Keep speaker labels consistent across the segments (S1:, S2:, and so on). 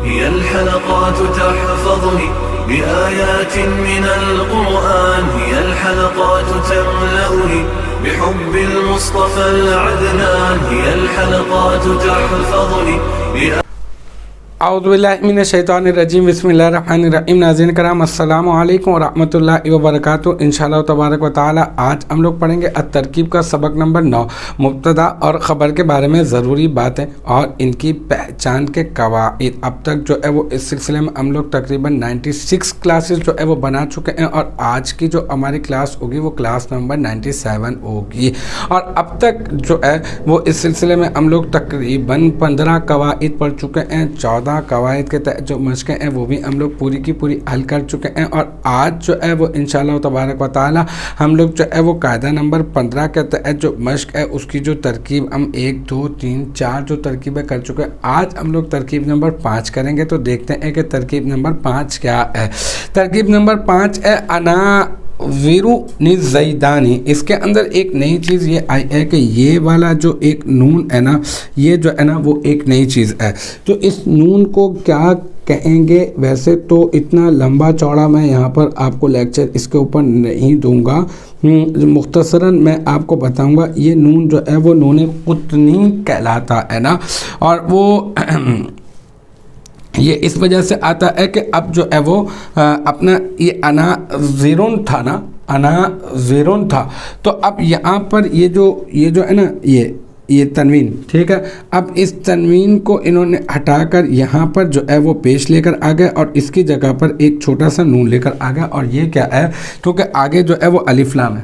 S1: هي الحلقات تحفظني بآيات من القرآن، هي الحلقات تملأني بحب المصطفى العدنان، هي الحلقات تحفظني
S2: اعوذ باللہ من الشیطان الرجیم، بسم اللہ الرحمن الرحیم۔ ناظرین کرام السلام علیکم ورحمۃ اللہ وبرکاتہ۔ انشاءاللہ تبارک و تعالی آج ہم لوگ پڑھیں گے الترکیب کا سبق نمبر 9، مبتدا اور خبر کے بارے میں ضروری باتیں اور ان کی پہچان کے قواعد۔ اب تک جو ہے وہ اس سلسلے میں ہم لوگ تقریباً 96 کلاسز جو ہے وہ بنا چکے ہیں، اور آج کی جو ہماری کلاس ہوگی وہ کلاس نمبر 97 ہوگی۔ اور اب تک جو ہے وہ اس سلسلے میں ہم لوگ تقریباً 15 قواعد پڑھ چکے ہیں، 14 قواعد کے تحت جو مشقیں ہیں وہ بھی ہم لوگ پوری کی پوری حل کر چکے ہیں، اور آج جو ہے وہ انشاءاللہ تبارک و تعالی ہم لوگ جو ہے وہ قاعدہ نمبر 15 کے تحت جو مشق ہے اس کی جو ترکیب ہم 1 2 3 4 جو ترکیبیں کر چکے ہیں، آج ہم لوگ ترکیب نمبر 5 کریں گے۔ تو دیکھتے ہیں کہ ترکیب نمبر 5 کیا ہے۔ ترکیب نمبر 5 ہے انا ویرو نزیدانی۔ اس کے اندر ایک نئی چیز یہ آئی ہے کہ یہ والا جو ایک نون ہے نا، یہ جو ہے نا وہ ایک نئی چیز ہے۔ تو اس نون کو کیا کہیں گے؟ ویسے تو اتنا لمبا چوڑا میں یہاں پر آپ کو لیکچر اس کے اوپر نہیں دوں گا، مختصراً میں آپ کو بتاؤں گا۔ یہ نون جو ہے وہ نون قطنی کہلاتا ہے نا، اور وہ یہ اس وجہ سے آتا ہے کہ اب جو ہے وہ اپنا یہ انا زیرون تھا نا، انا زیرون تھا، تو اب یہاں پر یہ جو ہے نا یہ تنوین، ٹھیک ہے، اب اس تنوین کو انہوں نے ہٹا کر یہاں پر جو ہے وہ پیش لے کر آ گئے، اور اس کی جگہ پر ایک چھوٹا سا نون لے کر آ گیا۔ اور یہ کیا ہے؟ کیونکہ آگے جو ہے وہ الف لام ہے،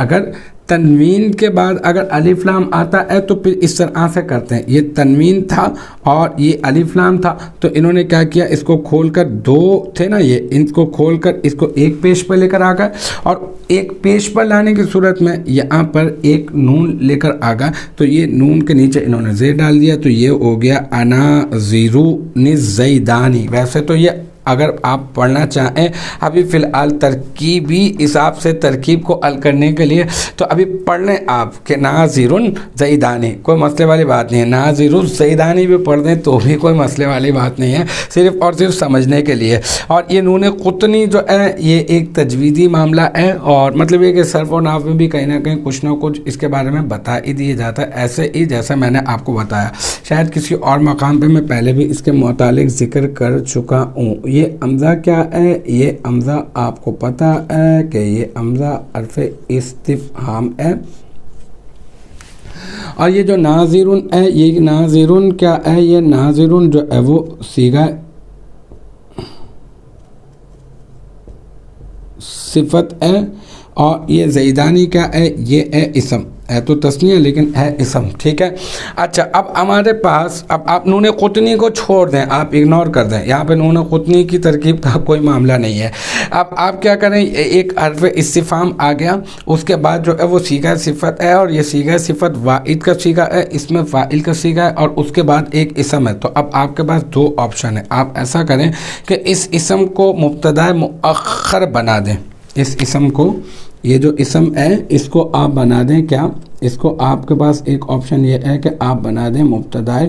S2: اگر تنوین کے بعد اگر الف لام آتا ہے تو پھر اس طرح سے کرتے ہیں۔ یہ تنوین تھا اور یہ الف لام تھا، تو انہوں نے کیا کیا، اس کو کھول کر، دو تھے نا یہ، ان کو کھول کر اس کو ایک پیش پر لے کر آ گئے، اور ایک پیش پر لانے کی صورت میں یہاں پر ایک نون لے کر آ گئے، تو یہ نون کے نیچے انہوں نے زیر ڈال دیا، تو یہ ہو گیا انا زیرو نزیدانی۔ ویسے تو یہ اگر آپ پڑھنا چاہیں ابھی فی الحال ترکیبی حساب سے ترکیب کو حل کرنے کے لیے، تو ابھی پڑھ لیں آپ کہ ناظرن زیدانی، کوئی مسئلے والی بات نہیں ہے۔ ناظرن زیدانی بھی پڑھ دیں تو بھی کوئی مسئلے والی بات نہیں ہے، صرف اور صرف سمجھنے کے لیے۔ اور یہ نون قطنی جو ہے یہ ایک تجویدی معاملہ ہے، اور مطلب یہ کہ صرف و نحو میں بھی کہیں نہ کہیں کچھ نہ کچھ اس کے بارے میں بتا ہی دیا جاتا ہے، ایسے ہی جیسے میں نے آپ کو بتایا۔ شاید کسی اور مقام پہ میں پہلے بھی اس کے متعلق ذکر کر چکا ہوں۔ یہ حمزہ کیا ہے؟ یہ حمزہ آپ کو پتہ ہے کہ یہ حمزہ حرف استفہام ہے، اور یہ جو ناظرون ہے، یہ ناظرون کیا ہے؟ یہ ناظرون جو ہے وہ صیغہ صفت ہے، اور یہ زیدانی کیا ہے؟ یہ ہے اسم ہے، تو تسنیہ لیکن ہے اسم، ٹھیک ہے۔ اچھا، اب ہمارے پاس، اب آپ نون قطنی کو چھوڑ دیں، آپ اگنور کر دیں، یہاں پہ نون قطنی کی ترکیب کا کوئی معاملہ نہیں ہے۔ اب آپ کیا کریں، ایک حرف استفہام آ گیا، اس کے بعد جو ہے وہ صیغہ صفت ہے، اور یہ صیغہ صفت واحد کا صیغہ ہے، اس میں فاعل کا صیغہ ہے، اور اس کے بعد ایک اسم ہے۔ تو اب آپ کے پاس دو آپشن ہے، آپ ایسا کریں کہ اس اسم کو مبتدا مؤخر بنا دیں، اس اسم کو، یہ جو اسم ہے اس کو آپ بنا دیں کیا، اس کو آپ کے پاس ایک آپشن یہ ہے کہ آپ بنا دیں مبتدا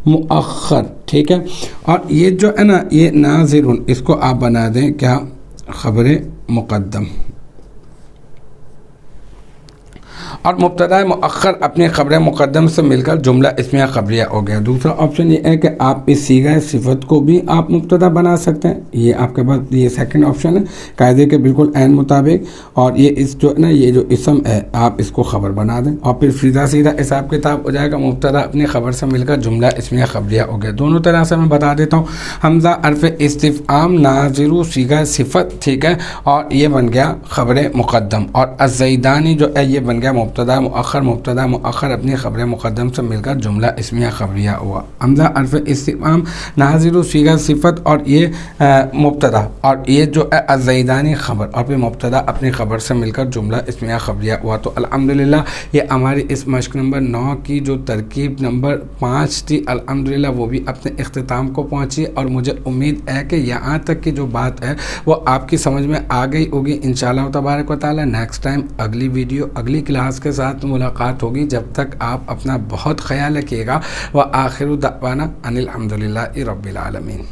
S2: مؤخر، ٹھیک ہے۔ اور یہ جو ہے نا یہ ناظرون، اس کو آپ بنا دیں کیا، خبر مقدم، اور مبتدا مؤخر اپنے خبر مقدم سے مل کر جملہ اسمیہ خبریہ ہو گیا۔ دوسرا آپشن یہ ہے کہ آپ اس صیغہ صفت کو بھی آپ مبتدا بنا سکتے ہیں، یہ آپ کے پاس یہ سیکنڈ آپشن ہے قاعدے کے بالکل عین مطابق، اور یہ اس جو ہے نا یہ جو اسم ہے آپ اس کو خبر بنا دیں، اور پھر سیدھا حساب کتاب ہو جائے گا، مبتدا اپنی خبر سے مل کر جملہ اسمیہ خبریہ ہو گیا۔ دونوں طرح سے میں بتا دیتا ہوں، حمزہ حرف استفہام، ناظرو صیغہ صفت، ٹھیک ہے، اور یہ بن گیا خبر مقدم، اور الزیدانی جو ہے یہ بن گیا مبتدا مؤخر اپنی خبر مقدم سے مل کر جملہ اسمیہ خبریہ ہوا۔ حمزہ حرف استفہام، ناظر صیغہ صفت، اور یہ مبتدا، اور یہ جو ہے الزیدانی خبر، اور پھر مبتدا اپنی خبر سے مل کر جملہ اسمیہ خبریہ ہوا۔ تو الحمدللہ یہ ہماری اس مشق نمبر 9 کی جو ترکیب نمبر 5 تھی، الحمدللہ وہ بھی اپنے اختتام کو پہنچی، اور مجھے امید ہے کہ یہاں تک کی جو بات ہے وہ آپ کی سمجھ میں آ گئی ہوگی انشاءاللہ تبارک و تعالی۔ نیکسٹ ٹائم اگلی ویڈیو اگلی کلاس کے ساتھ ملاقات ہوگی، جب تک آپ اپنا بہت خیال رکھیے گا۔ وآخر دعوانا ان الحمدللہ رب العالمین۔